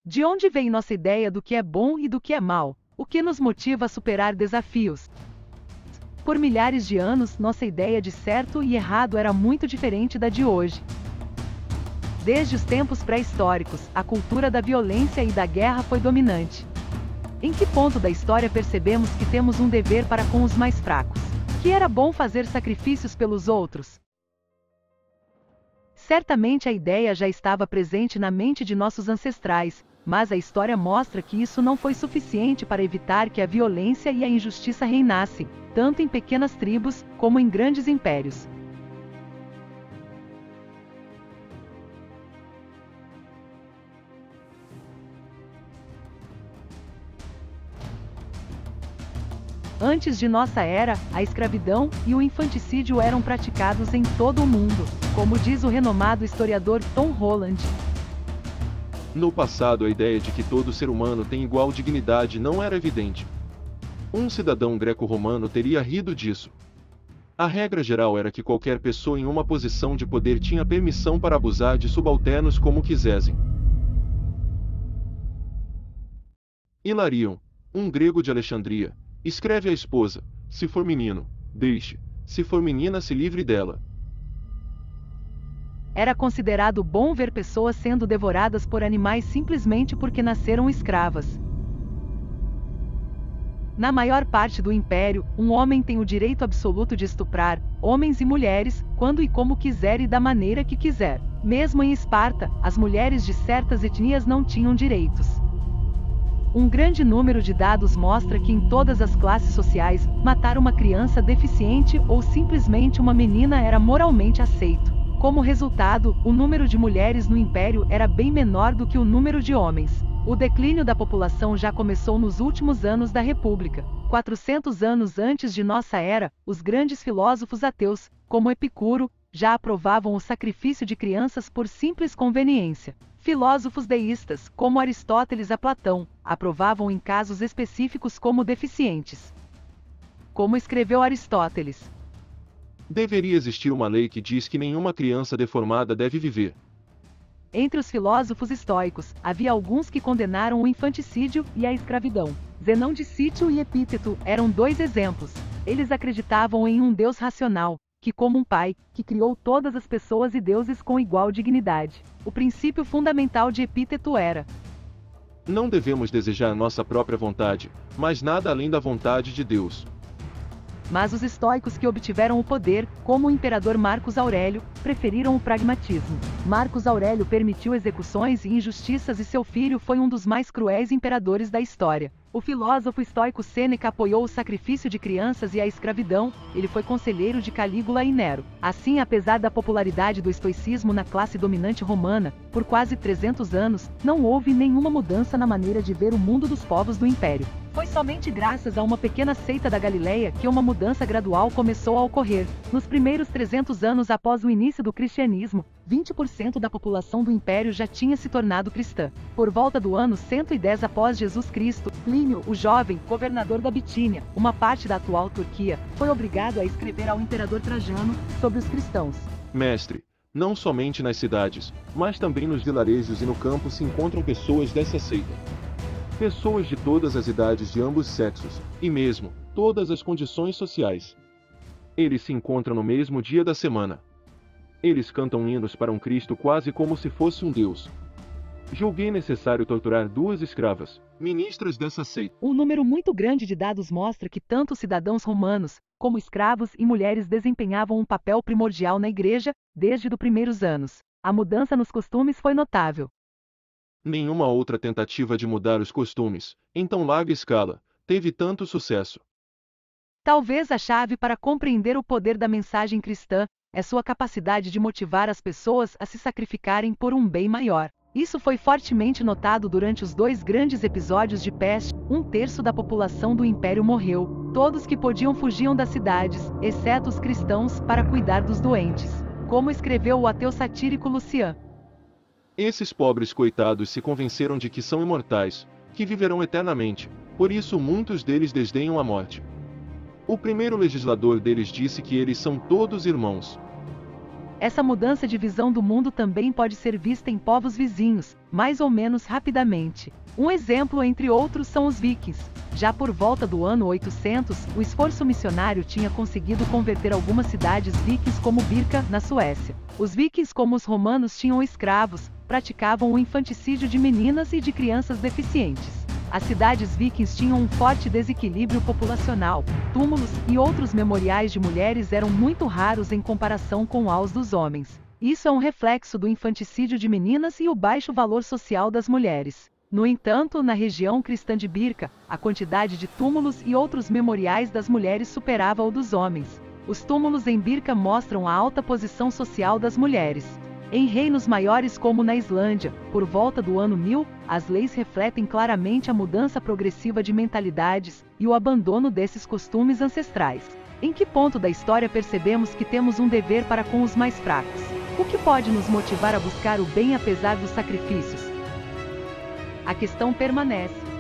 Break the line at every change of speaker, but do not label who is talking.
De onde vem nossa ideia do que é bom e do que é mal? O que nos motiva a superar desafios? Por milhares de anos, nossa ideia de certo e errado era muito diferente da de hoje. Desde os tempos pré-históricos, a cultura da violência e da guerra foi dominante. Em que ponto da história percebemos que temos um dever para com os mais fracos? Que era bom fazer sacrifícios pelos outros? Certamente a ideia já estava presente na mente de nossos ancestrais, mas a história mostra que isso não foi suficiente para evitar que a violência e a injustiça reinassem, tanto em pequenas tribos, como em grandes impérios. Antes de nossa era, a escravidão e o infanticídio eram praticados em todo o mundo, como diz o renomado historiador Tom Holland.
No passado, a ideia de que todo ser humano tem igual dignidade não era evidente. Um cidadão greco-romano teria rido disso. A regra geral era que qualquer pessoa em uma posição de poder tinha permissão para abusar de subalternos como quisessem. Hilarion, um grego de Alexandria, escreve à esposa: se for menino, deixe; se for menina, se livre dela.
Era considerado bom ver pessoas sendo devoradas por animais simplesmente porque nasceram escravas. Na maior parte do império, um homem tem o direito absoluto de estuprar homens e mulheres, quando e como quiser e da maneira que quiser. Mesmo em Esparta, as mulheres de certas etnias não tinham direitos. Um grande número de dados mostra que em todas as classes sociais, matar uma criança deficiente ou simplesmente uma menina era moralmente aceito. Como resultado, o número de mulheres no Império era bem menor do que o número de homens. O declínio da população já começou nos últimos anos da República. 400 anos antes de nossa era, os grandes filósofos ateus, como Epicuro, já aprovavam o sacrifício de crianças por simples conveniência. Filósofos deístas, como Aristóteles a Platão, aprovavam em casos específicos como deficientes. Como escreveu Aristóteles:
deveria existir uma lei que diz que nenhuma criança deformada deve viver.
Entre os filósofos estoicos, havia alguns que condenaram o infanticídio e a escravidão. Zenão de Cítio e Epíteto eram dois exemplos. Eles acreditavam em um Deus racional, que como um pai, que criou todas as pessoas e deuses com igual dignidade. O princípio fundamental de Epíteto era:
não devemos desejar nossa própria vontade, mas nada além da vontade de Deus.
Mas os estoicos que obtiveram o poder, como o imperador Marcos Aurélio, preferiram o pragmatismo. Marcos Aurélio permitiu execuções e injustiças e seu filho foi um dos mais cruéis imperadores da história. O filósofo estoico Sêneca apoiou o sacrifício de crianças e a escravidão. Ele foi conselheiro de Calígula e Nero. Assim, apesar da popularidade do estoicismo na classe dominante romana, por quase 300 anos, não houve nenhuma mudança na maneira de ver o mundo dos povos do Império. Foi somente graças a uma pequena seita da Galileia que uma mudança gradual começou a ocorrer. Nos primeiros 300 anos após o início do cristianismo, 20% da população do Império já tinha se tornado cristã. Por volta do ano 110 após Jesus Cristo, Plínio, o jovem, governador da Bitínia, uma parte da atual Turquia, foi obrigado a escrever ao imperador Trajano sobre os cristãos.
Mestre, não somente nas cidades, mas também nos vilarejos e no campo se encontram pessoas dessa seita. Pessoas de todas as idades de ambos sexos, e mesmo, todas as condições sociais. Eles se encontram no mesmo dia da semana. Eles cantam hinos para um Cristo quase como se fosse um Deus. Julguei necessário torturar 2 escravas, ministras dessa seita.
Um número muito grande de dados mostra que tanto cidadãos romanos, como escravos e mulheres desempenhavam um papel primordial na igreja, desde os primeiros anos. A mudança nos costumes foi notável.
Nenhuma outra tentativa de mudar os costumes, em tão larga escala, teve tanto sucesso.
Talvez a chave para compreender o poder da mensagem cristã é sua capacidade de motivar as pessoas a se sacrificarem por um bem maior. Isso foi fortemente notado durante os 2 grandes episódios de peste. 1/3 da população do Império morreu. Todos que podiam fugiam das cidades, exceto os cristãos, para cuidar dos doentes. Como escreveu o ateu satírico Lucian:
esses pobres coitados se convenceram de que são imortais, que viverão eternamente, por isso muitos deles desdenham a morte. O primeiro legislador deles disse que eles são todos irmãos.
Essa mudança de visão do mundo também pode ser vista em povos vizinhos, mais ou menos rapidamente. Um exemplo entre outros são os vikings. Já por volta do ano 800, o esforço missionário tinha conseguido converter algumas cidades vikings como Birka, na Suécia. Os vikings, como os romanos, tinham escravos, praticavam o infanticídio de meninas e de crianças deficientes. As cidades vikings tinham um forte desequilíbrio populacional, túmulos e outros memoriais de mulheres eram muito raros em comparação com aos dos homens. Isso é um reflexo do infanticídio de meninas e o baixo valor social das mulheres. No entanto, na região cristã de Birka, a quantidade de túmulos e outros memoriais das mulheres superava o dos homens. Os túmulos em Birka mostram a alta posição social das mulheres. Em reinos maiores como na Islândia, por volta do ano 1000, as leis refletem claramente a mudança progressiva de mentalidades e o abandono desses costumes ancestrais. Em que ponto da história percebemos que temos um dever para com os mais fracos? O que pode nos motivar a buscar o bem apesar dos sacrifícios? A questão permanece.